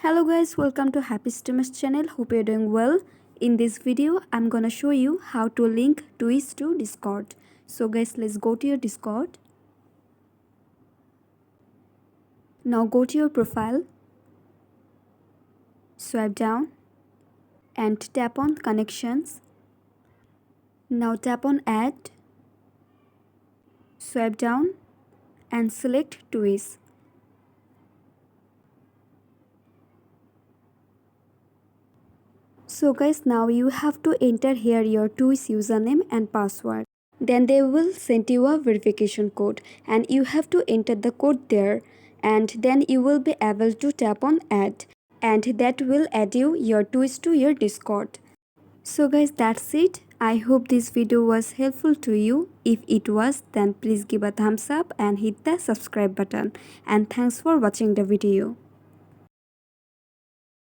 Hello guys, welcome to Happy Streamers channel. Hope you're doing well. In this video, I'm gonna show you how to link Twitch to Discord. So guys, let's go to your Discord. Now go to your profile, swipe down and tap on connections. Now tap on add, swipe down and select Twitch. So guys, now you have to enter here your Twitch username and password. Then they will send you a verification code and you have to enter the code there, and then you will be able to tap on add, and that will add your Twitch to your Discord. So guys, that's it. I hope this video was helpful to you. If it was, then please give a thumbs up and hit the subscribe button. And thanks for watching the video.